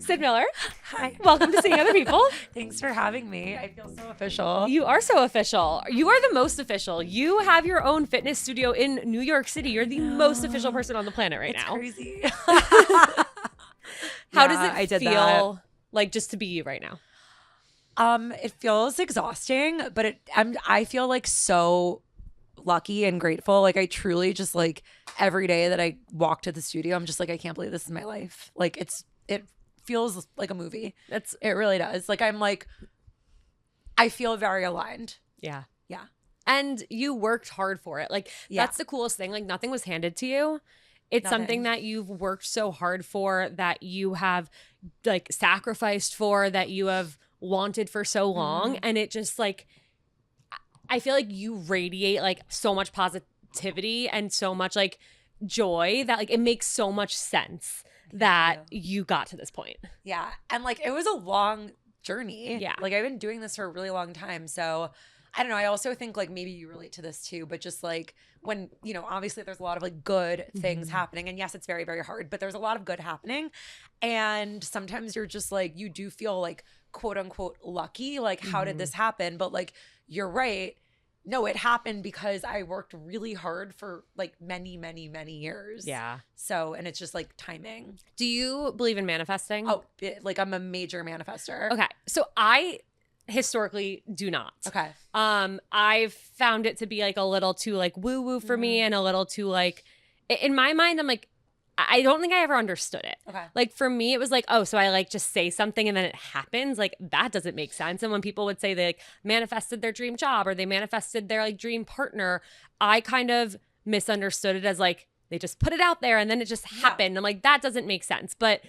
Syd Miller, Hi. welcome to Seeing Other People. Thanks for having me. I feel so official. You are so official. You are the most official. You have your own fitness studio in New York City. You're the most official person on the planet right now. Crazy. How does it feel like just to be you right now? It feels exhausting, but I feel like so lucky and grateful. Like I truly just like every day that I walk to the studio, I'm just like, I can't believe this is my life. Like it feels like a movie. It really does. Like I feel very aligned. Yeah. Yeah. And you worked hard for it. Like that's the coolest thing. Like nothing was handed to you. It's something that you've worked so hard for, that you have like sacrificed for, that you have wanted for so long. And it just like, I feel like you radiate like so much positivity and so much like joy that like it makes so much sense that you got to this point. Yeah. And like it was a long journey. Yeah. Like I've been doing this for a really long time. So I don't know. I also think like maybe you relate to this too, but just like when, you know, obviously there's a lot of like good things happening. And yes, it's very, very hard, but there's a lot of good happening. And sometimes you're just like, you do feel like quote unquote lucky. Like, how did this happen? But like, you're right. No, it happened because I worked really hard for like many, many, many years. Yeah. So, and it's just like timing. Do you believe in manifesting? Oh, like I'm a major manifester. Okay. So I historically do not. Okay. I've found it to be like a little too like woo woo for me, and a little too like, in my mind, I'm like, I don't think I ever understood it. Okay. Like for me, it was like, oh, so I like just say something and then it happens. Like that doesn't make sense. And when people would say they like manifested their dream job or they manifested their like dream partner, I kind of misunderstood it as like they just put it out there and then it just happened. I'm like, that doesn't make sense. But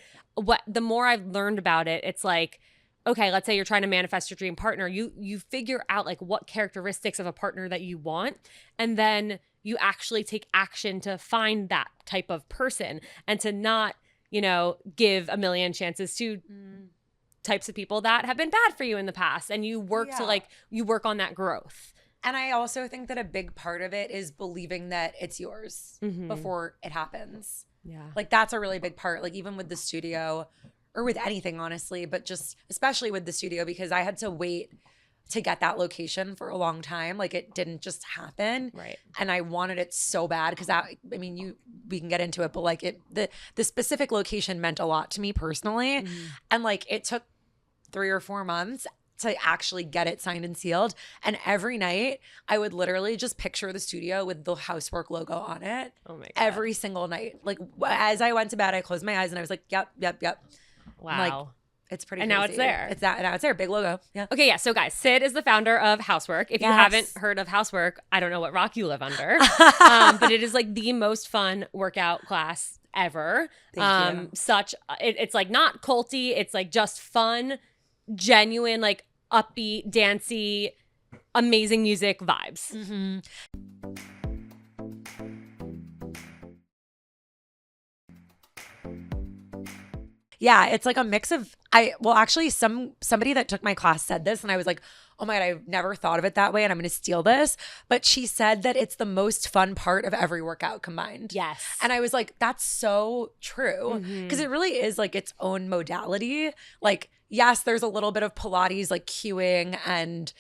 the more I've learned about it, it's like, okay, let's say you're trying to manifest your dream partner. You figure out like what characteristics of a partner that you want, and then you actually take action to find that type of person, and to not, you know, give a million chances to types of people that have been bad for you in the past. And you work to like, you work on that growth. And I also think that a big part of it is believing that it's yours before it happens. Yeah. Like that's a really big part. Like even with the studio or with anything, honestly, but just especially with the studio, because I had to wait to get that location for a long time. Like it didn't just happen. Right. And I wanted it so bad because we can get into it, but like the specific location meant a lot to me personally. And like it took 3 or 4 months to actually get it signed and sealed. And every night I would literally just picture the studio with the Housework logo on it. Oh my God. Every single night. Like as I went to bed, I closed my eyes and I was like, yep. Wow. Like, it's pretty and crazy. now it's there. Now it's there. Big logo. Yeah. Okay, yeah. So guys, Syd is the founder of Housework. If you haven't heard of Housework, I don't know what rock you live under. But it is like the most fun workout class ever. Thank you. It's like not culty, it's like just fun, genuine, like upbeat, dancey, amazing music vibes. Yeah, it's like a mix of actually somebody that took my class said this and I was like, oh my God, I've never thought of it that way and I'm going to steal this. But she said that it's the most fun part of every workout combined. Yes. And I was like, that's so true. Because it really is like its own modality. Like, yes, there's a little bit of Pilates, like cueing and,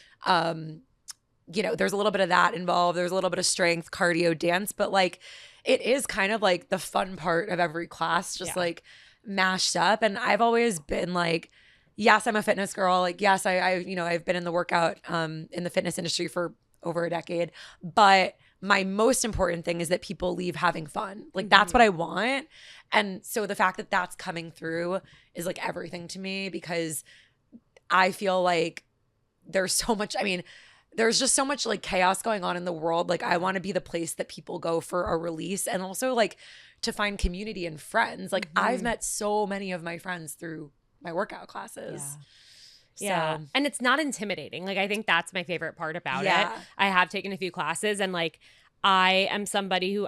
you know, there's a little bit of that involved. There's a little bit of strength, cardio, dance. But like, it is kind of like the fun part of every class, just like mashed up. And I've always been like, yes, I'm a fitness girl. Like, yes, I've been in the workout, in the fitness industry for over a decade. But my most important thing is that people leave having fun. Like, that's what I want. And so the fact that that's coming through is like everything to me, because I feel like there's just so much like chaos going on in the world. Like, I want to be the place that people go for a release, and also like to find community and friends. Like I've met so many of my friends through my workout classes. Yeah. So. And it's not intimidating. Like I think that's my favorite part about it. I have taken a few classes, and like I am somebody who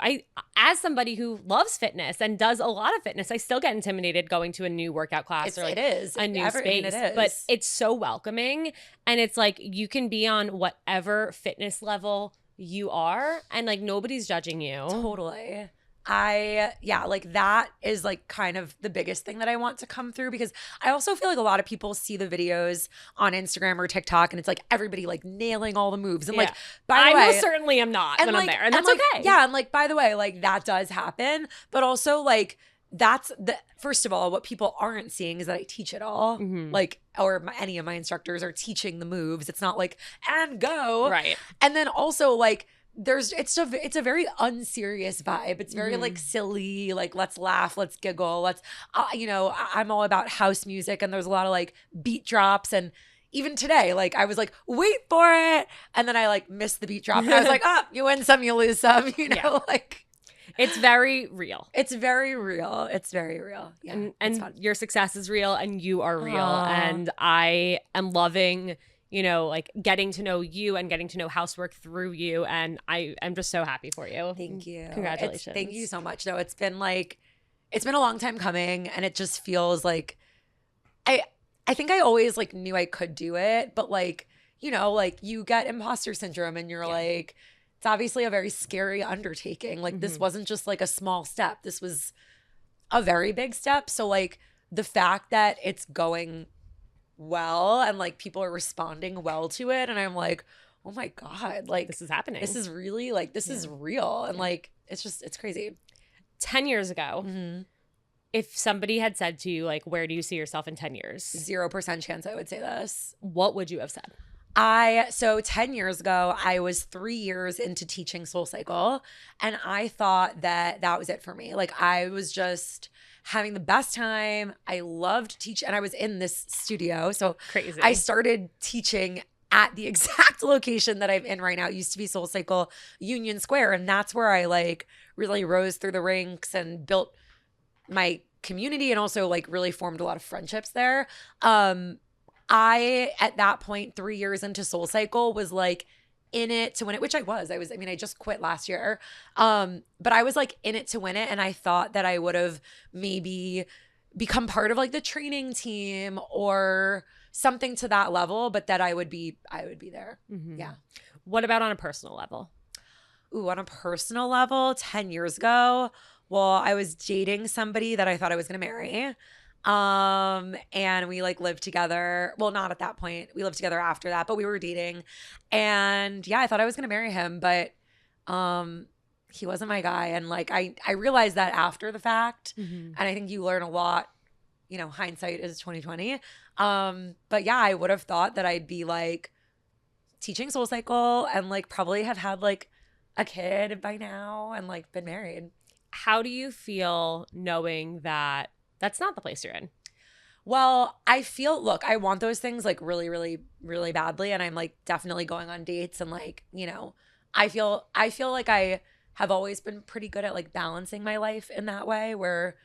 as somebody who loves fitness and does a lot of fitness, I still get intimidated going to a new workout class or like a new space. But it's so welcoming, and it's like you can be on whatever fitness level you are, and like nobody's judging you. Totally. like that is like kind of the biggest thing that I want to come through, because I also feel like a lot of people see the videos on Instagram or TikTok and it's like everybody like nailing all the moves. And like, by the way, I most certainly am not when I'm there. And that's like, okay. Yeah. And like, by the way, like that does happen. But also like, that's the first of all, what people aren't seeing is that I teach it all. Like, or any of my instructors are teaching the moves. It's not like, and go. Right. And then also like, it's a very unserious vibe. It's very like silly, like let's laugh, let's giggle, let's I'm all about house music, and there's a lot of like beat drops. And even today, like I was like, wait for it, and then I like missed the beat drop and I was like, you win some, you lose some, like it's very real. It's very real. It's very real. Yeah. And your success is real and you are real. And I am loving, like getting to know you and getting to know Housework through you. And I am just so happy for you. Thank you. Congratulations. Thank you so much. No, it's been a long time coming, and it just feels like I think I always like knew I could do it, but like, like you get imposter syndrome and you're like, it's obviously a very scary undertaking. Like this wasn't just like a small step. This was a very big step. So like the fact that it's going well and like people are responding well to it, and I'm like, oh my God, like this is happening. This is really like, this is real. And like, it's crazy. 10 years ago, if somebody had said to you, like, where do you see yourself in 10 years? 0% chance I would say this. What would you have said? So 10 years ago, I was 3 years into teaching SoulCycle, and I thought that was it for me. Like I was just having the best time. I loved teaching, and I was in this studio. So crazy. I started teaching at the exact location that I'm in right now. It used to be SoulCycle Union Square, and that's where I like really rose through the ranks and built my community, and also like really formed a lot of friendships there. I, at that point, 3 years into SoulCycle, was like in it to win it, which I just quit last year. But I was like in it to win it. And I thought that I would have maybe become part of like the training team or something to that level, but that I would be there. Yeah. What about on a personal level? Ooh, on a personal level, 10 years ago, well, I was dating somebody that I thought I was going to marry. And we like lived together. Well, not at that point. We lived together after that, but we were dating. And yeah, I thought I was going to marry him, but he wasn't my guy. And like I realized that after the fact. And I think you learn a lot. Hindsight is 2020. But yeah, I would have thought that I'd be like teaching SoulCycle and like probably have had like a kid by now and like been married. How do you feel knowing that that's not the place you're in? Well, I want those things like really, really, really badly. And I'm like definitely going on dates, and like, I feel like I have always been pretty good at like balancing my life in that way where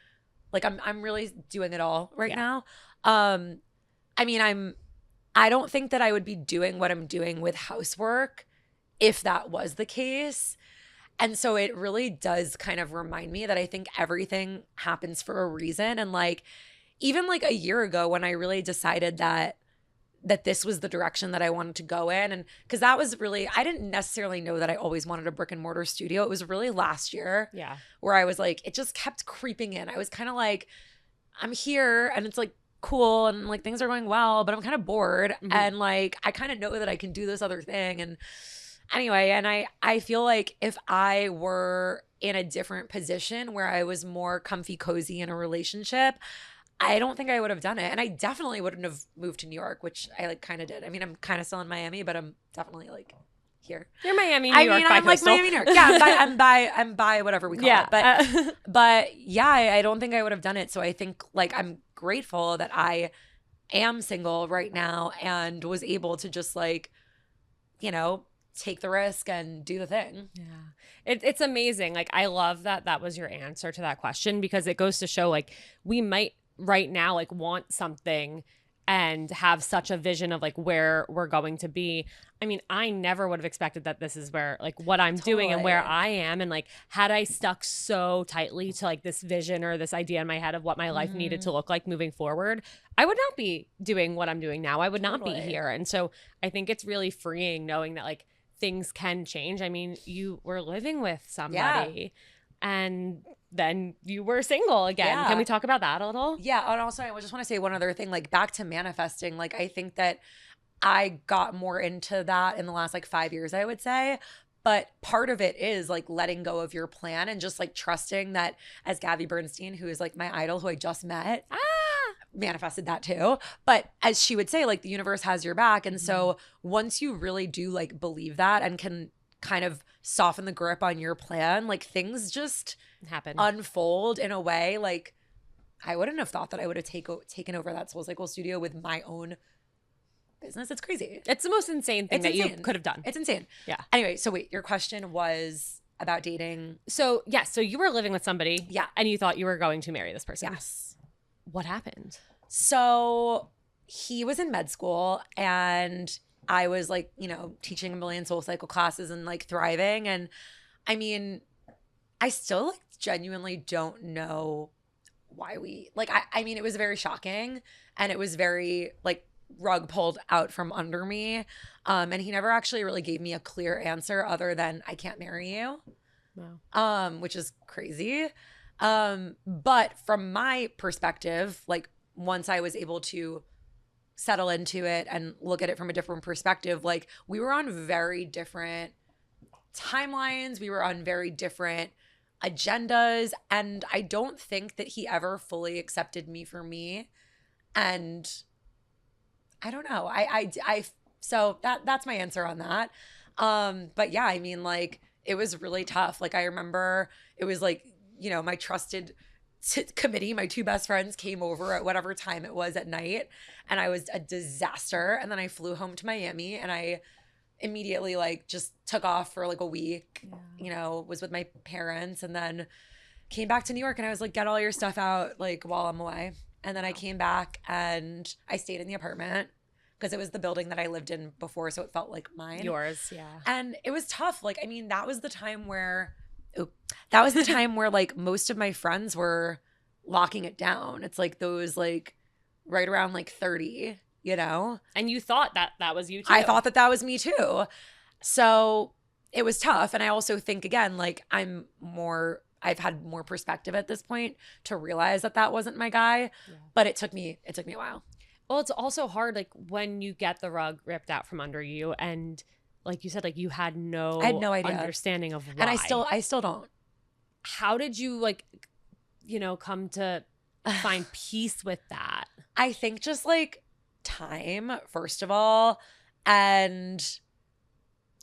like I'm really doing it all right now. I mean, I don't think that I would be doing what I'm doing with Housework if that was the case. And so it really does kind of remind me that I think everything happens for a reason. And like, even like a year ago when I really decided that this was the direction that I wanted to go in. And because that was really, I didn't necessarily know that I always wanted a brick and mortar studio. It was really last year where I was like, it just kept creeping in. I was kind of like, I'm here and it's like cool and like things are going well, but I'm kind of bored. And like, I kind of know that I can do this other thing. And anyway, and I feel like if I were in a different position where I was more comfy, cozy in a relationship, I don't think I would have done it. And I definitely wouldn't have moved to New York, which I like kind of did. I mean, I'm kind of still in Miami, but I'm definitely like here. You're Miami, New York, I'm like Miami, New York. Yeah, I'm by whatever we call it. But yeah, I don't think I would have done it. So I think like I'm grateful that I am single right now and was able to just like, take the risk and do the thing. Yeah. It's amazing. Like, I love that was your answer to that question, because it goes to show like we might right now like want something and have such a vision of like where we're going to be. I mean, I never would have expected that this is where like what I'm doing and where I am. And like, had I stuck so tightly to like this vision or this idea in my head of what my life needed to look like moving forward, I would not be doing what I'm doing now. I would not be here. And so I think it's really freeing knowing that like things can change. I mean, you were living with somebody. and then you were single again. Yeah. Can we talk about that a little? Yeah. And also, I just want to say one other thing, like back to manifesting. Like, I think that I got more into that in the last like 5 years, I would say. But part of it is like letting go of your plan and just like trusting that, as Gabby Bernstein, who is like my idol, who I just met, manifested that too. But as she would say, like, the universe has your back. And so once you really do like believe that and can kind of soften the grip on your plan, like things just happen, unfold in a way like I wouldn't have thought that I would have taken over that SoulCycle studio with my own business. It's crazy. It's the most insane thing that you could have done. It's insane. Yeah. Anyway, so wait, your question was about dating. So yes, so you were living with somebody. Yeah. And you thought you were going to marry this person. Yes. What happened? So he was in med school and I was like, teaching a million SoulCycle classes and like thriving. And I mean, I still like genuinely don't know why we like, I mean, it was very shocking and it was very like rug pulled out from under me. And he never actually really gave me a clear answer other than I can't marry you. Wow. Which is crazy. But from my perspective, like once I was able to settle into it and look at it from a different perspective, like we were on very different timelines. We were on very different agendas. And I don't think that he ever fully accepted me for me. And I don't know. So that's my answer on that. But yeah, I mean, like it was really tough. Like I remember it was like, my trusted committee, my two best friends came over at whatever time it was at night and I was a disaster. And then I flew home to Miami and I immediately like just took off for like a week, was with my parents and then came back to New York and I was like, get all your stuff out like while I'm away. And then I came back and I stayed in the apartment because it was the building that I lived in before. So it felt like mine. Yours, yeah. And it was tough. Like, I mean, that was the time where like most of my friends were locking it down. It's like those like right around like 30, And you thought that was you too. I thought that was me too. So it was tough. And I also think again, like I've had more perspective at this point to realize that wasn't my guy, but it took me a while. Well, it's also hard like when you get the rug ripped out from under you and like you said, like you had no idea. understanding of why. And I still don't. How did you like, come to find peace with that? I think just like time, first of all, and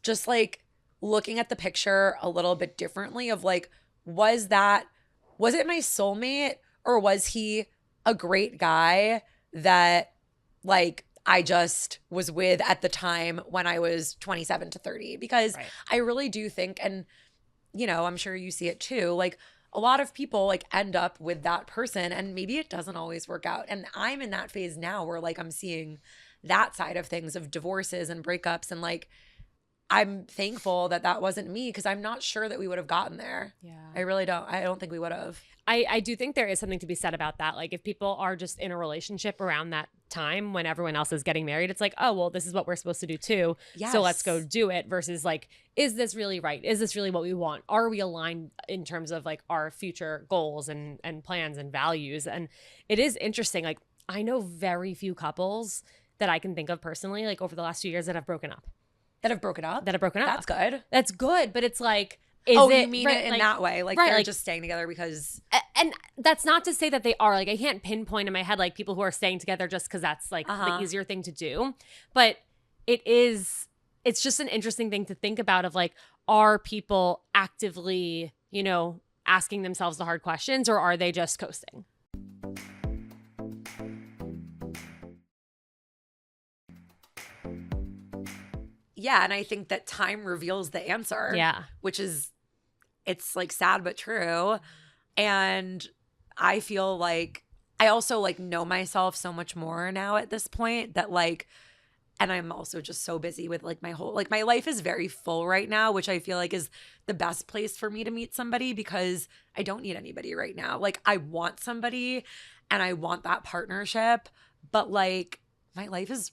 just like looking at the picture a little bit differently of like, was it my soulmate or was he a great guy that like I just was with at the time when I was 27 to 30? Because I really do think, and I'm sure you see it too, like a lot of people like end up with that person and maybe it doesn't always work out. And I'm in that phase now where like I'm seeing that side of things of divorces and breakups and like I'm thankful that wasn't me because I'm not sure that we would have gotten there. Yeah. I really don't. I don't think we would have. I do think there is something to be said about that. Like if people are just in a relationship around that time when everyone else is getting married, it's like, oh, well, this is what we're supposed to do too. Yes. So let's go do it versus like, is this really right? Is this really what we want? Are we aligned in terms of like our future goals and plans and values? And it is interesting. Like I know very few couples that I can think of personally, like over the last few years that have broken up. That have broken up? That's good. That's good. But it's like, you mean it in that way? Like they're just staying together because... And that's not to say that they are. Like I can't pinpoint in my head like people who are staying together just because that's like the easier thing to do. But it's just an interesting thing to think about of like, are people actively, asking themselves the hard questions or are they just coasting? Yeah, and I think that time reveals the answer. Yeah. Which is, it's like sad but true. And I feel like I also like know myself so much more now at this point that like, and I'm also just so busy with like my life is very full right now, which I feel like is the best place for me to meet somebody because I don't need anybody right now. Like I want somebody and I want that partnership, but like my life is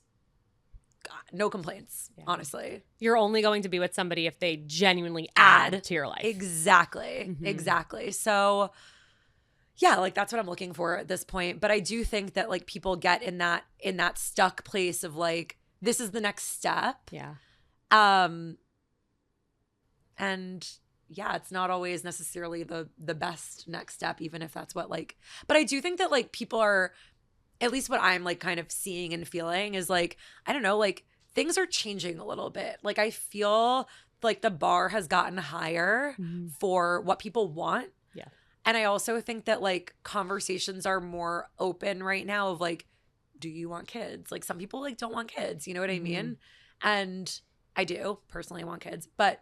no complaints, honestly. You're only going to be with somebody if they genuinely add to your life. Exactly. Exactly. So yeah, like that's what I'm looking for at this point. But I do think that like people get in that stuck place of like, this is the next step. Yeah. And yeah, it's not always necessarily the best next step, even if that's what like, but I do think that like people are, at least what I'm like kind of seeing and feeling is like, I don't know, like things are changing a little bit. Like I feel like the bar has gotten higher for what people want. Yeah. And I also think that like conversations are more open right now of like, do you want kids? Like some people like don't want kids, you know what I mean? And I do personally want kids, but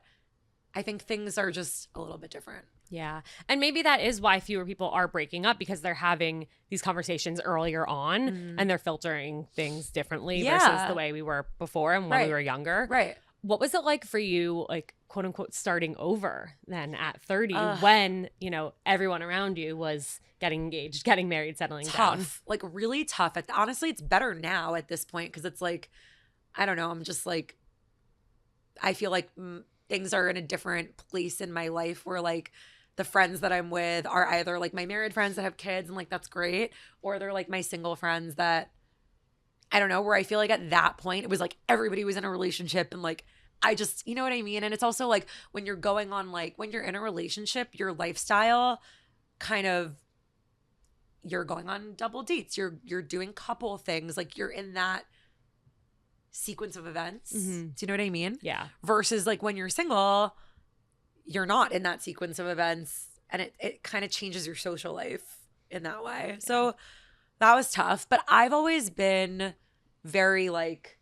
I think things are just a little bit different. Yeah. And maybe that is why fewer people are breaking up, because they're having these conversations earlier on and they're filtering things differently versus the way we were before and when we were younger. Right. What was it like for you, like, quote unquote, starting over then at 30 when, you know, everyone around you was getting engaged, getting married, settling down? Like really tough. Honestly, it's better now at this point because it's like, I don't know, I'm just like, I feel like things are in a different place in my life where like the friends that I'm with are either like my married friends that have kids and like that's great, or they're like my single friends that I don't know, where I feel like at that point it was like everybody was in a relationship and like I just, you know what I mean? And it's also like when you're going on like when you're in a relationship, your lifestyle kind of, you're going on double dates, you're doing couple things, like you're in that sequence of events. Do you know what I mean? Yeah. Versus like when you're single, you're not in that sequence of events and it kind of changes your social life in that way. Yeah. So that was tough. But I've always been very like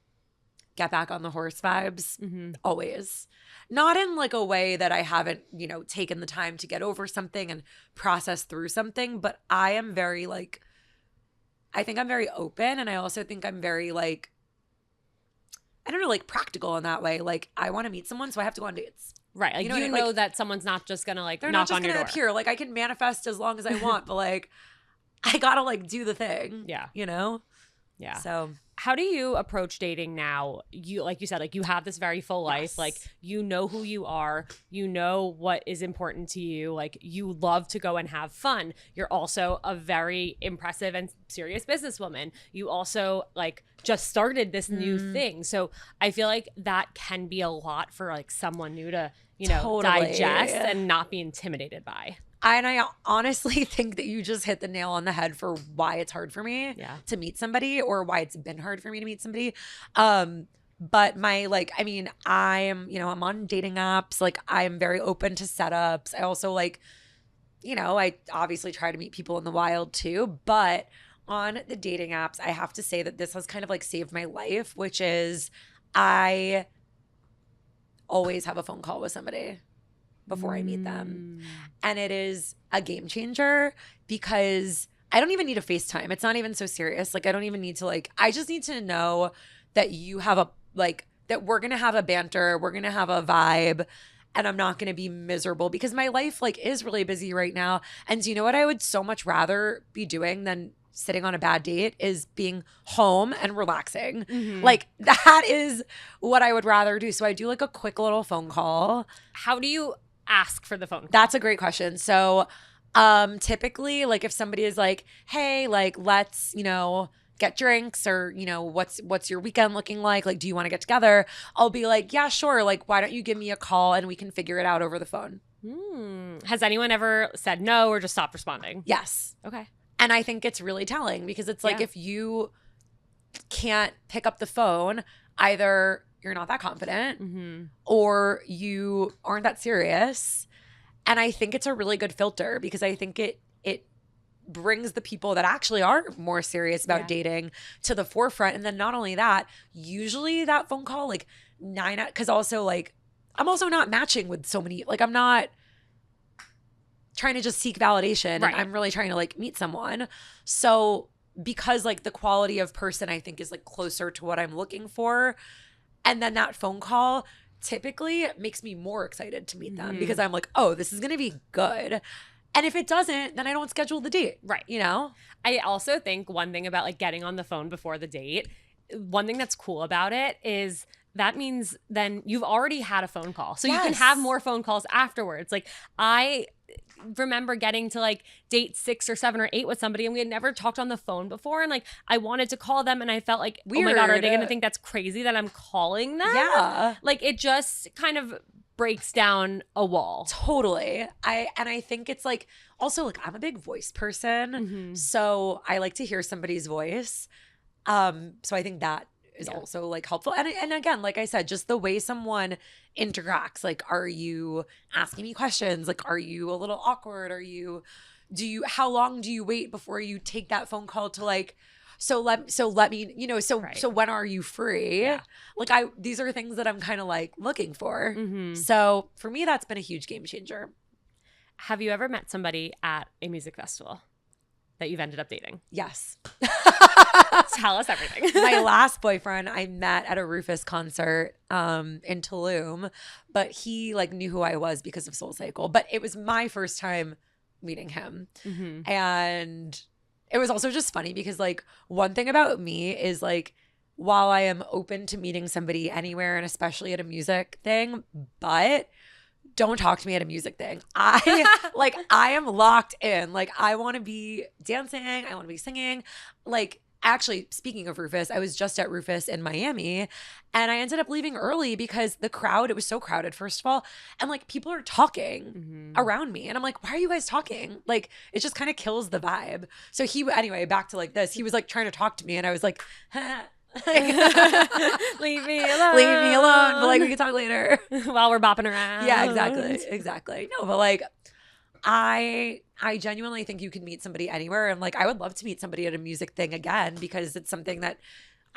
get back on the horse vibes. Always. Not in like a way that I haven't, you know, taken the time to get over something and process through something. But I am very like, I think I'm very open. And I also think I'm very like, I don't know, like practical in that way. Like I want to meet someone, so I have to go on dates. Right. Like you know that someone's not just going to like they're knock not just on your gonna door. appear. Like I can manifest as long as I want, but like I gotta like do the thing. Yeah. You know? Yeah. So how do you approach dating now? You, like you said, like you have this very full life. Like you know who you are. You know what is important to you. Like you love to go and have fun. You're also a very impressive and serious businesswoman. You also like just started this new thing. So I feel like that can be a lot for like someone new to, you know, digest and not be intimidated by. And I honestly think that you just hit the nail on the head for why it's hard for me to meet somebody, or why it's been hard for me to meet somebody. But my like, I mean, I'm on dating apps. Like I'm very open to setups. I also like, you know, I obviously try to meet people in the wild too. But on the dating apps, I have to say that this has kind of like saved my life, which is I always have a phone call with somebody before I meet them. And it is a game changer because I don't even need a FaceTime. It's not even so serious. Like I don't even need to like, I just need to know that you have a, like, that we're going to have a banter, we're going to have a vibe, and I'm not going to be miserable because my life like is really busy right now. And do you know what I would so much rather be doing than sitting on a bad date is being home and relaxing. Like that is what I would rather do. So I do like a quick little phone call. How do you ask for the phone call? That's a great question. So typically like if somebody is like, hey, like let's, you know, get drinks, or, you know, what's your weekend looking like? Like, do you want to get together? I'll be like, yeah, sure. Like, why don't you give me a call and we can figure it out over the phone? Has anyone ever said no or just stopped responding? Yes. Okay. And I think it's really telling because it's like if you can't pick up the phone, either you're not that confident or you aren't that serious. And I think it's a really good filter because I think it brings the people that actually are more serious about dating to the forefront. And then not only that, usually that phone call, like because also like I'm also not matching with so many, like I'm not trying to just seek validation. Right. And I'm really trying to like meet someone. So because like the quality of person I think is like closer to what I'm looking for. And then that phone call typically makes me more excited to meet them because I'm like, oh, this is going to be good. And if it doesn't, then I don't schedule the date. Right. You know? I also think one thing about like getting on the phone before the date, one thing that's cool about it is that means then you've already had a phone call. So you can Yes. have more phone calls afterwards. Like I remember getting to like date 6 or 7 or 8 with somebody and we had never talked on the phone before. And like I wanted to call them and I felt like, oh my God, are they going to think that's crazy that I'm calling them? Yeah. Like it just kind of breaks down a wall. Totally. I think it's like, also like I'm a big voice person. So I like to hear somebody's voice. So I think that is also like helpful. And again, like I said, just the way someone interacts, like, are you asking me questions? Like, are you a little awkward? How long do you wait before you take that phone call to like, so let me, so when are you free? Yeah. Like these are things that I'm kind of like looking for. So for me, that's been a huge game changer. Have you ever met somebody at a music festival that you've ended up dating? Yes. Tell us everything. My last boyfriend I met at a Rufus concert in Tulum, but he like knew who I was because of Soul Cycle. But it was my first time meeting him. And it was also just funny because like one thing about me is like while I am open to meeting somebody anywhere and especially at a music thing, but don't talk to me at a music thing. I am locked in. Like I want to be dancing. I want to be singing. Like actually, speaking of Rufus, I was just at Rufus in Miami and I ended up leaving early because it was so crowded, first of all. And like people are talking around me. And I'm like, why are you guys talking? Like it just kind of kills the vibe. So anyway, back to like this, he was like trying to talk to me and I was like, Leave me alone. Leave me alone. But like we can talk later. While we're bopping around. Yeah, exactly. No, but like I genuinely think you can meet somebody anywhere. And like I would love to meet somebody at a music thing again because it's something that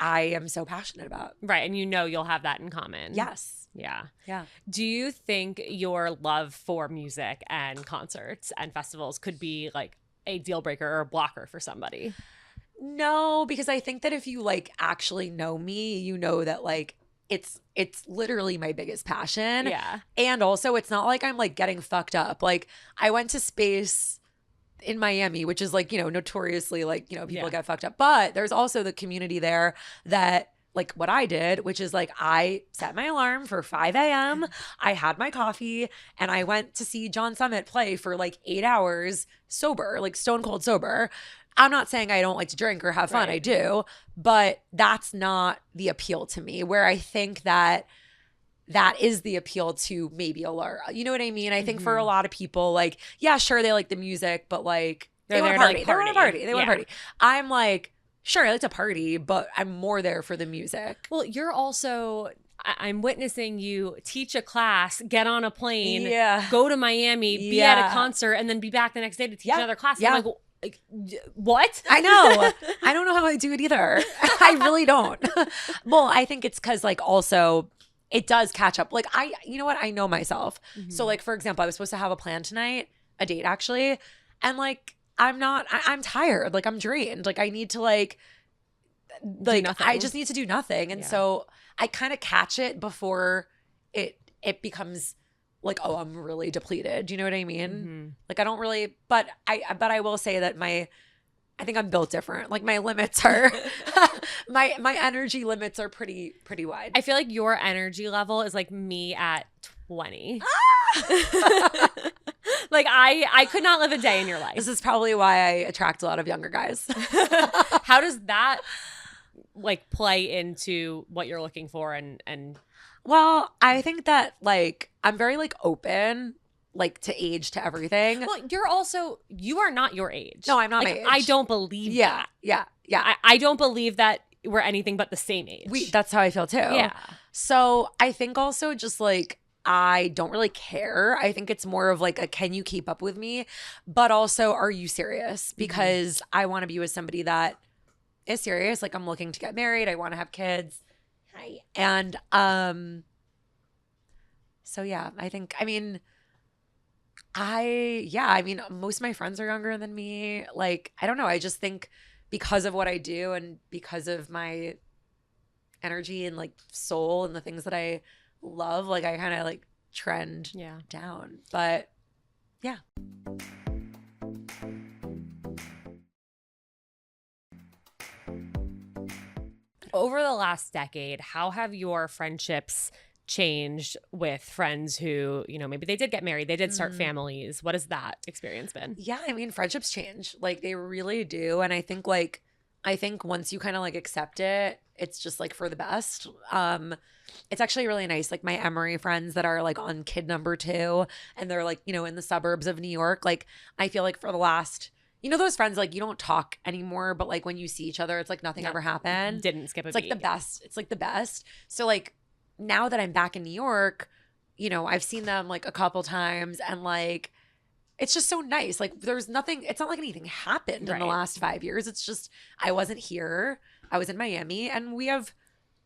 I am so passionate about. Right. And you'll have that in common. Yes. Yeah. Yeah. Do you think your love for music and concerts and festivals could be like a deal breaker or a blocker for somebody? No, because I think that if you like actually know me, you know that like it's literally my biggest passion. Yeah. And also it's not like I'm like getting fucked up. Like I went to Space in Miami, which is like, notoriously like, people get fucked up. But there's also the community there that like what I did, which is like I set my alarm for 5 a.m. I had my coffee and I went to see John Summit play for like 8 hours sober, like stone cold sober. I'm not saying I don't like to drink or have fun. Right. I do, but that's not the appeal to me. Where I think that is the appeal to maybe a lot. You know what I mean? I think for a lot of people, like, yeah, sure, they like the music, but like they want to party. They want to party. They want to party. I'm like, sure, I like to party, but I'm more there for the music. Well, you're also, I'm witnessing you teach a class, get on a plane, go to Miami, be at a concert, and then be back the next day to teach another class. Yeah. I'm like, what? I know. I don't know how I do it either. I really don't. Well, I think it's because like also it does catch up. Like you know what? I know myself. So like, for example, I was supposed to have a plan tonight, a date actually. And like, I'm tired. Like I'm drained. Like I need to like I just need to do nothing. And so I kind of catch it before it becomes like, oh, I'm really depleted. Do you know what I mean? Like I don't really, but I will say that I think I'm built different. Like my limits are, my energy limits are pretty wide. I feel like your energy level is like me at 20. Like I could not live a day in your life. This is probably why I attract a lot of younger guys. How does that like play into what you're looking for and Well, I think that like I'm very like open like to age, to everything. Well, you are not your age. No, I'm not like, my age. I don't believe that. Yeah. I don't believe that we're anything but the same age. That's how I feel too. Yeah. So I think also just like I don't really care. I think it's more of like a can you keep up with me? But also, are you serious? Because I want to be with somebody that is serious. Like I'm looking to get married. I want to have kids. And so yeah, I mean most of my friends are younger than me. Like, I don't know. I just think because of what I do and because of my energy and like soul and the things that I love, like I kind of like trend down. But yeah. Over the last decade, how have your friendships changed with friends who, you know, maybe they did get married, they did start families? What has that experience been? Yeah, I mean, friendships change. Like they really do. And I think once you kind of like accept it, it's just like for the best. It's actually really nice. Like my Emory friends that are like on kid number 2 and they're like, you know, in the suburbs of New York. Like I feel like for the last, you know, those friends, like you don't talk anymore, but like when you see each other, it's like nothing ever happened. Didn't skip a beat. It's like the best. It's like the best. So like now that I'm back in New York, you know, I've seen them like a couple times and like, it's just so nice. Like there's nothing, it's not like anything happened in the last 5 years. It's just, I wasn't here. I was in Miami and we have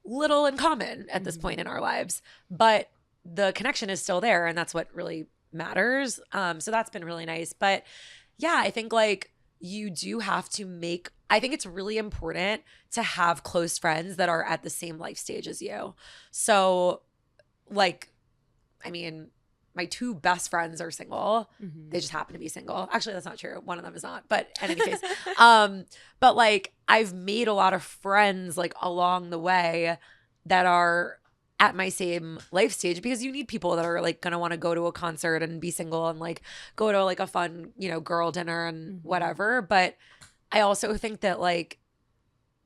little in common at this point in our lives, but the connection is still there. And that's what really matters. So that's been really nice. But yeah, I think like you do have to I think it's really important to have close friends that are at the same life stage as you. So like, I mean, my 2 best friends are single. They just happen to be single. Actually, that's not true. One of them is not. But in any case, but like I've made a lot of friends like along the way that are at my same life stage because you need people that are like going to want to go to a concert and be single and like go to like a fun, you know, girl dinner and whatever. But I also think that like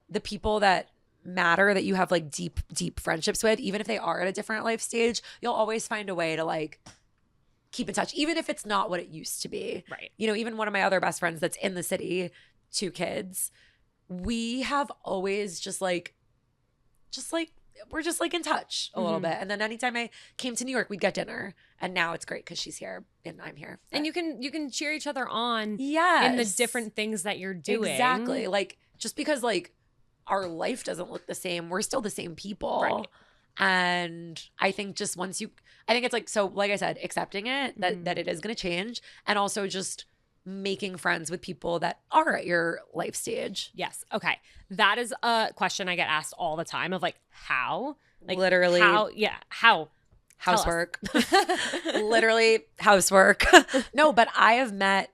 the people that matter that you have like deep friendships with, even if they are at a different life stage, you'll always find a way to like keep in touch, even if it's not what it used to be. Right. You know, even one of my other best friends that's in the city, 2 kids, we have always just like we're just like in touch a little bit. And then anytime I came to New York, we'd get dinner. And now it's great because she's here and I'm here. But and you can cheer each other on yes, in the different things that you're doing. Exactly. Like just because like our life doesn't look the same, we're still the same people. Right. And I think just I think it's like, so like I said, accepting it, that it is going to change. And also just making friends with people that are at your life stage. Yes. Okay. That is a question I get asked all the time of like, how? Like literally. How? Yeah. How? Housework. Literally housework. No, but I have met,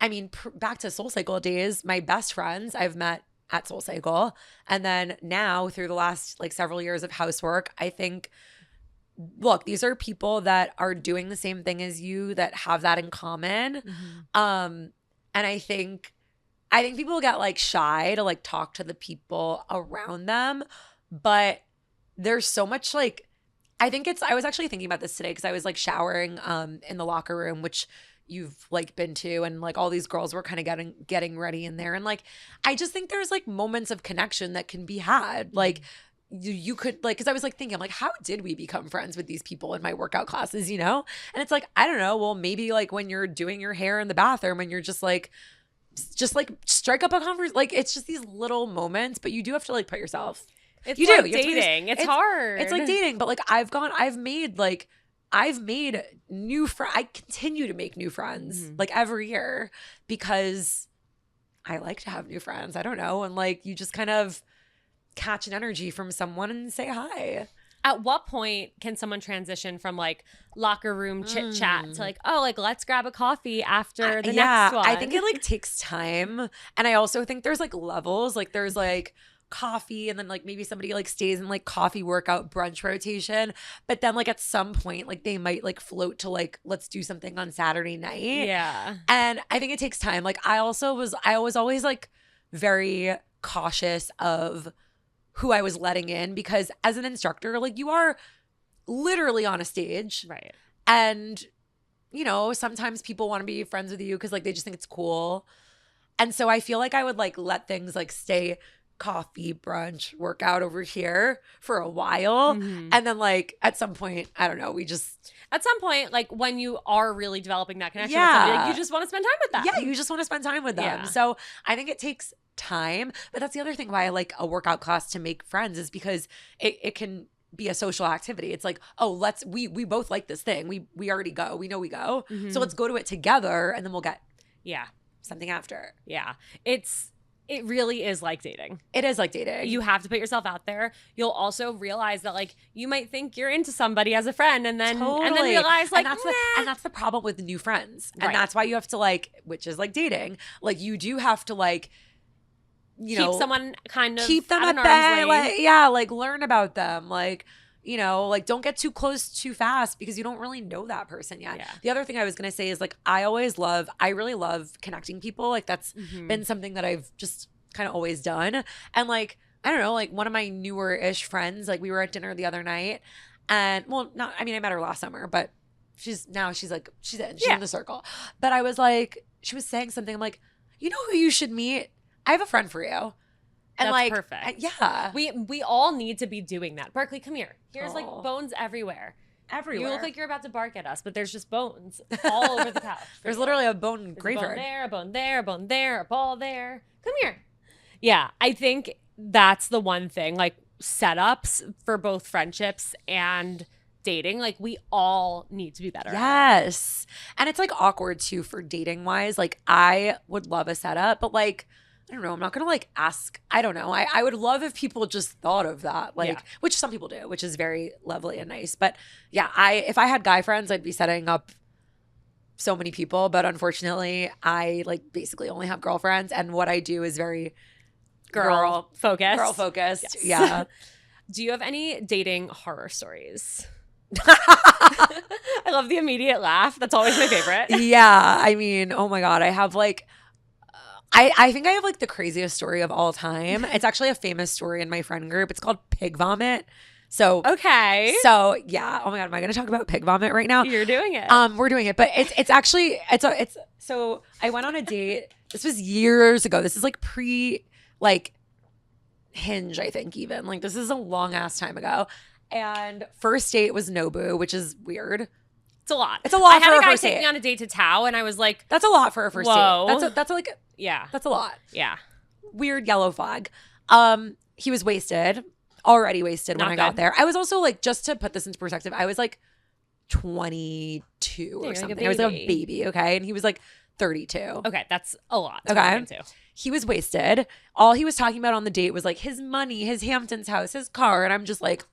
I mean, back to SoulCycle days, my best friends I've met at SoulCycle. And then now through the last like several years of Housework, I think, look, these are people that are doing the same thing as you, that have that in common. And I think people get like shy to like talk to the people around them, but there's so much like, I was actually thinking about this today because I was like showering in the locker room, which you've like been to, and like all these girls were kind of getting ready in there. And like, I just think there's like moments of connection that can be had. Like you could like, cause I was like thinking, I'm like, how did we become friends with these people in my workout classes, you know? And it's like, I don't know. Well, maybe like when you're doing your hair in the bathroom and you're just like strike up a conversation. Like it's just these little moments, but you do have to like put yourself. It's you like do. dating. It's hard. It's like dating, but like I've made new friends. I continue to make new friends like every year because I like to have new friends. I don't know. And like you just kind of catch an energy from someone and say hi. At what point can someone transition from like locker room chit chat to like, oh, like let's grab a coffee after the next one? I think it like takes time. And I also think there's like levels. Like there's like coffee and then like maybe somebody like stays in like coffee workout brunch rotation, but then like at some point like they might like float to like let's do something on Saturday night. Yeah. And I think it takes time. Like I was always like very cautious of who I was letting in because as an instructor, like you are literally on a stage. Right. And you know, sometimes people want to be friends with you because like they just think it's cool. And so I feel like I would like let things like stay coffee, brunch, workout over here for a while. And then like at some point, I don't know, at some point, like when you are really developing that connection with somebody, like, you just want to spend time with them. Yeah, you just want to spend time with them. Yeah. So I think it takes time. But that's the other thing why I like a workout class to make friends is because it can be a social activity. It's like, oh, we both like this thing. We already go. We know we go. So let's go to it together and then we'll get something after. Yeah. It really is like dating. It is like dating. You have to put yourself out there. You'll also realize that like you might think you're into somebody as a friend and then realize like and that's the problem with new friends. And Right. that's why you have to like, which is like dating, like you do have to like keep someone kind of keep them at at an arm's bay. length. Like learn about them. Like, like don't get too close too fast because you don't really know that person yet. Yeah. The other thing I was going to say is like, I really love connecting people. Like that's been something that I've just kind of always done. And like, I don't know, like one of my newer-ish friends, like we were at dinner the other night and I met her last summer, but she's in the circle. But I was like, she was saying something. I'm like, you know who you should meet? I have a friend for you. And that's like, perfect. Yeah. We all need to be doing that. Berkeley, come here. Here's like bones everywhere. Everywhere. You look like you're about to bark at us, but there's just bones all over the couch. There's literally a bone There's graveyard. a bone there, a bone there, a bone there, a ball there. Come here. Yeah, I think that's the one thing. Like setups for both friendships and dating, like we all need to be better. Yes. And it's like awkward too for dating wise. Like I would love a setup, but like I don't know. I'm not going to like ask. I don't know. I would love if people just thought of that, like, which some people do, which is very lovely and nice. But yeah, if I had guy friends, I'd be setting up so many people. But unfortunately, I like basically only have girlfriends. And what I do is very girl focused. Girl focused. Yes. Yeah. Do you have any dating horror stories? I love the immediate laugh. That's always my favorite. Yeah. I mean, oh my God. I have like, I think I have like the craziest story of all time. It's actually a famous story in my friend group. It's called pig vomit. So okay. So yeah. Oh my God. Am I going to talk about pig vomit right now? You're doing it. We're doing it, but it's actually so I went on a date. This was years ago. This is like like Hinge, I think even like this is a long ass time ago. And first date was Nobu, which is weird. It's a lot. It's a lot. I had for a guy first take date. me on a date to Tao, and I was like, "That's a lot for a first whoa. date. That's like yeah, that's a lot. Yeah, weird yellow flag. He was wasted, already wasted when I got there. I was also like, just to put this into perspective, I was like 22 or something. I was like a baby, okay, and he was like 32. Okay, that's a lot. Okay, he was wasted. All he was talking about on the date was like his money, his Hamptons house, his car, and I'm just like.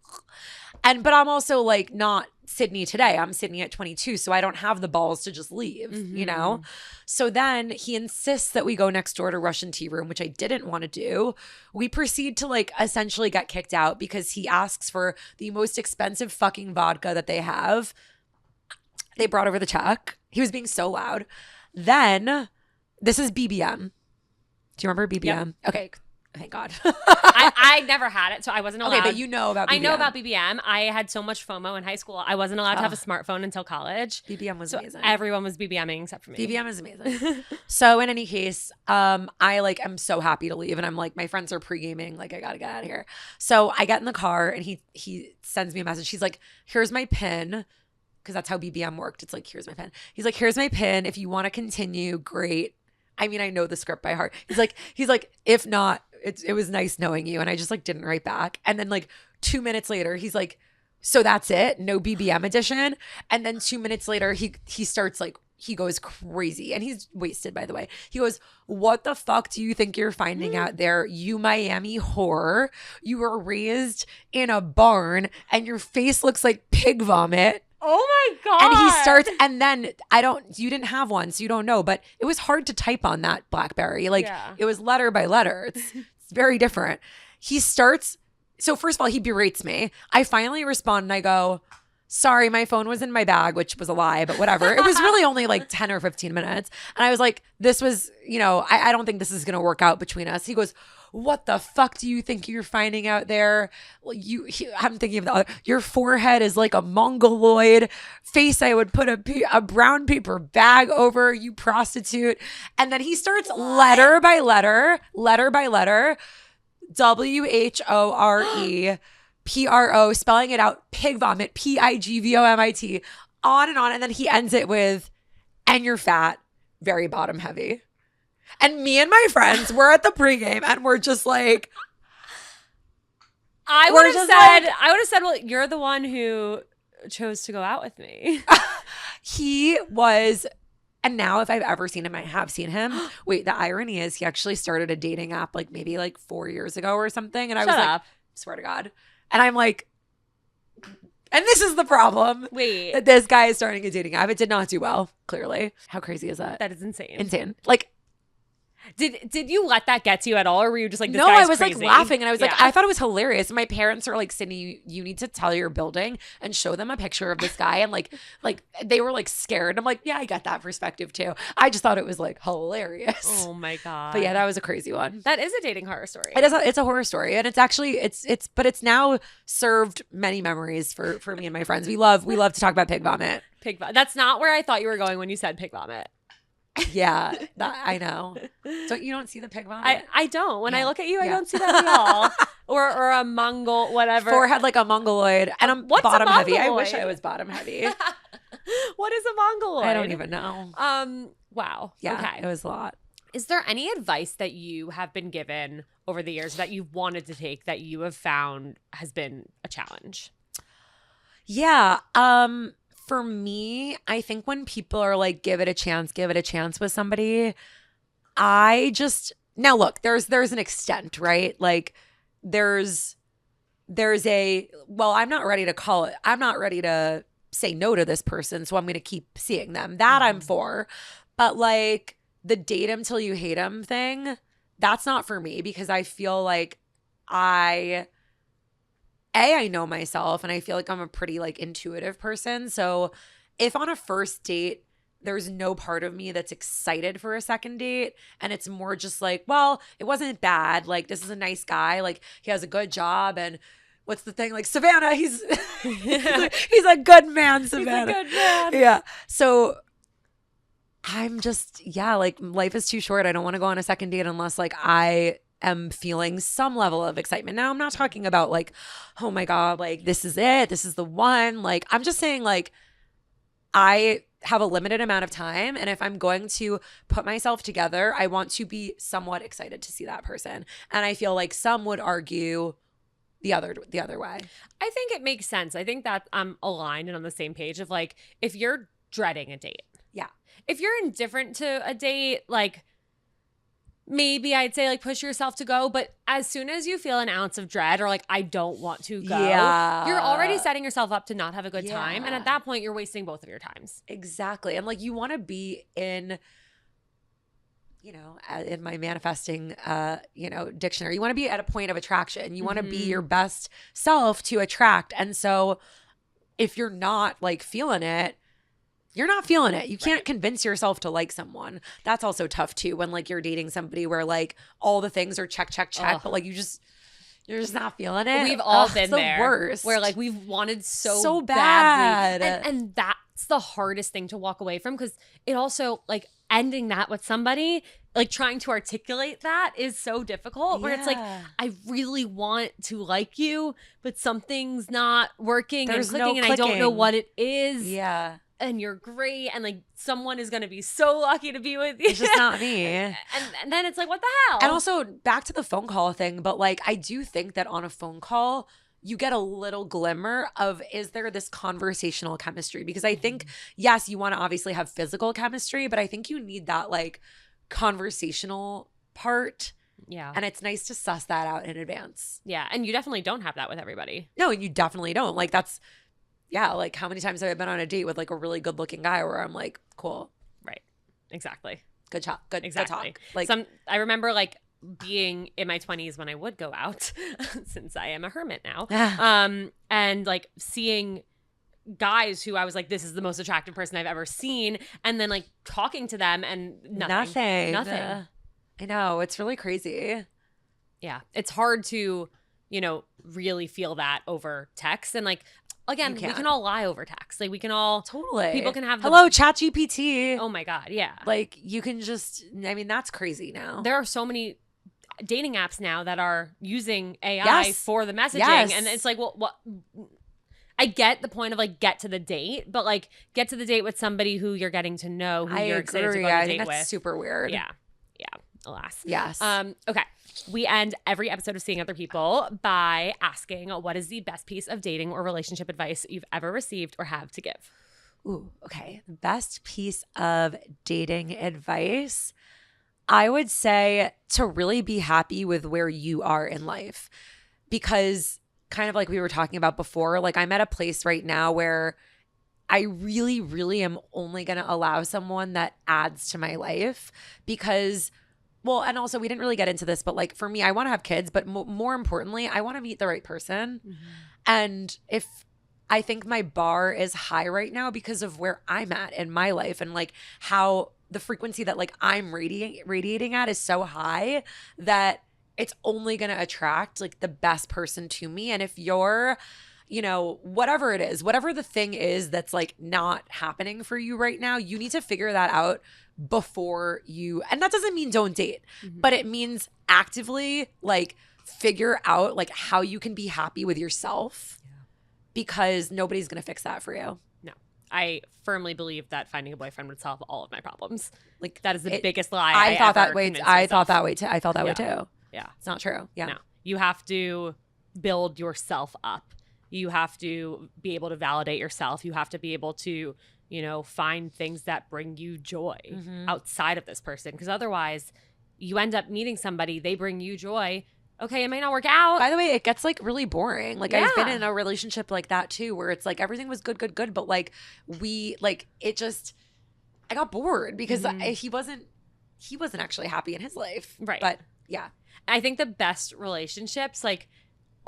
But I'm also like not Sydney today. I'm Sydney at 22, so I don't have the balls to just leave, you know? So then he insists that we go next door to Russian tea room, which I didn't want to do. We proceed to like essentially get kicked out because he asks for the most expensive fucking vodka that they have. They brought over the check. He was being so loud. Then, this is BBM. Do you remember BBM? Yep. Okay. Thank God. I never had it, so I wasn't allowed. Okay, but you know about BBM. I know about BBM. I had so much FOMO in high school. I wasn't allowed to have a smartphone until college. BBM was amazing. Everyone was BBMing except for me. BBM is amazing. So in any case, I like am so happy to leave, and I'm like, my friends are pre-gaming, like I gotta get out of here. So I get in the car, and he sends me a message. He's like, "Here's my PIN." Because that's how BBM worked. It's like, here's my PIN. He's like, here's my PIN. If you want to continue, great. I mean, I know the script by heart. He's like, if not, it was nice knowing you. And I just like didn't write back. And then like 2 minutes later, he's like, so that's it? No BBM edition? And then 2 minutes later, he starts like, he goes crazy. And he's wasted, by the way. He goes, what the fuck do you think you're finding out there, you Miami whore? You were raised in a barn and your face looks like pig vomit. Oh my God. And he starts, and then you didn't have one, so you don't know, but it was hard to type on that BlackBerry. Like It was letter by letter. It's very different. He starts, so first of all, he berates me. I finally respond and I go, sorry, my phone was in my bag, which was a lie, but whatever. It was really only like 10 or 15 minutes. And I was like, this was, I don't think this is going to work out between us. He goes, what the fuck do you think you're finding out there? I'm thinking of the other. Your forehead is like a mongoloid face. I would put a brown paper bag over, you prostitute. And then he starts letter by letter, WHORE. PRO, spelling it out, pig vomit, PIGVOMIT, on. And then he ends it with, and you're fat, very bottom heavy. And me and my friends were at the pregame and we're just like, I would have said, well, you're the one who chose to go out with me. He was, and now if I've ever seen him, I have seen him. Wait, the irony is he actually started a dating app like maybe like 4 years ago or something. And I was like, swear to God. And I'm like, and this is the problem. Wait. That this guy is starting a dating app. It did not do well, clearly. How crazy is that? That is insane. Insane. Like, Did you let that get to you at all, or were you just like, this No, guy's I was crazy? like laughing, and I was like, Yeah. I thought it was hilarious. My parents are like, Sydney, you need to tell your building and show them a picture of this guy. And like they were like scared. I'm like, yeah, I get that perspective too. I just thought it was like hilarious. Oh my God. But yeah, that was a crazy one. That is a dating horror story. It is. It's a horror story, and it's actually but it's now served many memories for me and my friends. We love to talk about pig vomit. Pig vomit. That's not where I thought you were going when you said pig vomit. Yeah, I know. So you don't see the pig vomit? I don't. When I look at you, I Yeah. don't see that at all. or a Mongol, whatever. Forehead like a mongoloid, and I'm What's a bottom heavy. I wish mongoloid? I was bottom heavy. What is a mongoloid? I don't even know. Wow. Yeah, Okay. it was a lot. Is there any advice that you have been given over the years that you've wanted to take that you have found has been a challenge? Yeah. For me, I think when people are like, give it a chance with somebody, now look, there's an extent, right? Like there's I'm not ready to say no to this person, so I'm going to keep seeing them. That I'm for. But like the date him till you hate him thing, that's not for me, because I feel like I know myself, and I feel like I'm a pretty like intuitive person. So if on a first date, there's no part of me that's excited for a second date, and it's more just like, well, it wasn't bad. Like, this is a nice guy. Like, he has a good job, and what's the thing? Like, Savannah, he's he's a good man, Savannah. He's a good man. Yeah. So I'm just, like, life is too short. I don't want to go on a second date unless like I am feeling some level of excitement. Now, I'm not talking about like, oh my God, like this is it. This is the one. Like, I'm just saying like I have a limited amount of time, and if I'm going to put myself together, I want to be somewhat excited to see that person. And I feel like some would argue the other way. I think it makes sense. I think that I'm aligned and on the same page of like, if you're dreading a date. Yeah. If you're indifferent to a date, like maybe I'd say like push yourself to go. But as soon as you feel an ounce of dread or like, I don't want to go, you're already setting yourself up to not have a good time. And at that point, you're wasting both of your times. Exactly. And like, you want to be in my manifesting, dictionary, you want to be at a point of attraction. You want to be your best self to attract. And so if you're not like feeling it, you're not feeling it. You can't convince yourself to like someone. That's also tough too, when like you're dating somebody where like all the things are check, but like you're just not feeling it. We've all been it's the there. worst. Where like we've wanted so bad. badly. And that's the hardest thing to walk away from, because it also like ending that with somebody, like trying to articulate that is so difficult, where it's like, I really want to like you, but something's not working and clicking, and I don't know what it is. Yeah. And you're great, and like someone is going to be so lucky to be with you. It's just not me. And then it's like, what the hell? And also back to the phone call thing, but like I do think that on a phone call, you get a little glimmer of, is there this conversational chemistry? Because I think, yes, you want to obviously have physical chemistry, but I think you need that like conversational part. Yeah. And it's nice to suss that out in advance. Yeah. And you definitely don't have that with everybody. No, and you definitely don't. Like like how many times have I been on a date with like a really good looking guy where I'm like, cool. Right. Exactly. Good talk. Good talk. Like I remember like being in my 20s when I would go out, since I am a hermit now, and like seeing guys who I was like, this is the most attractive person I've ever seen, and then like talking to them and nothing. I know, it's really crazy. Yeah, it's hard to really feel that over text. And like, again, we can all lie over text. Like we can all people can have hello ChatGPT. Oh my God, yeah. Like you can just, I mean, that's crazy now. There are so many dating apps now that are using AI for the messaging, and it's like, well, what? I get the point of like get to the date, but like get to the date with somebody who you're getting to know, who you're excited to go on a date with. That's super weird. Yeah. Alas. Yes. Okay. We end every episode of Seeing Other People by asking, what is the best piece of dating or relationship advice you've ever received or have to give? Ooh, okay. The best piece of dating advice, I would say to really be happy with where you are in life. Because kind of like we were talking about before, like I'm at a place right now where I really, really am only going to allow someone that adds to my life, because well, and also we didn't really get into this, but like for me, I want to have kids, but more importantly, I want to meet the right person. And if I think my bar is high right now because of where I'm at in my life and like how the frequency that like I'm radiating at is so high that it's only going to attract like the best person to me. And if you're, you know, whatever it is, whatever the thing is that's like not happening for you right now, you need to figure that out before you, and that doesn't mean don't date, but it means actively like figure out like how you can be happy with yourself because nobody's going to fix that for you. No, I firmly believe that finding a boyfriend would solve all of my problems. Like that is the biggest lie. I thought that way. I thought that way too. I felt that way too. Yeah. It's not true. Yeah. No, you have to build yourself up. You have to be able to validate yourself. You have to be able to, you know, find things that bring you joy outside of this person. Because otherwise you end up meeting somebody, they bring you joy. Okay, it might not work out. By the way, it gets like really boring. Like I've been in a relationship like that too, where it's like everything was good. But like it just, I got bored because he wasn't actually happy in his life. Right. But yeah. I think the best relationships like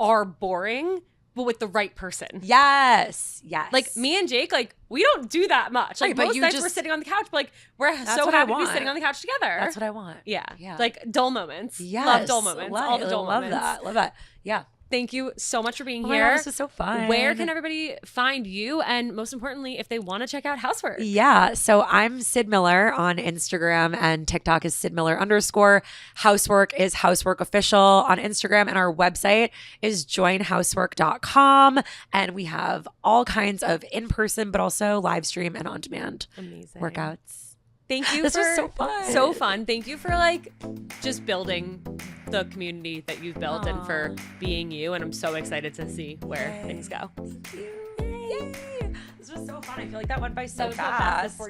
are boring, but with the right person. Yes. Like me and Jake, like we don't do that much. Like most nights we're sitting on the couch, but like we're so happy to be sitting on the couch together. That's what I want. Yeah. Like dull moments. Yes. Love dull moments. All the dull moments. Love that. Yeah. Thank you so much for being here. My God, this was so fun. Where can everybody find you? And most importantly, if they want to check out Housework. Yeah. So I'm Syd Miller on Instagram and TikTok is Syd Miller _ Housework is Housework Official on Instagram. And our website is joinhousework.com. And we have all kinds of in-person, but also live stream and on-demand workouts. Thank you. This was so fun. So fun. Thank you for like just building the community that you've built and for being you. And I'm so excited to see where things go. Thank you. Yay. This was so fun. I feel like that went by so fast.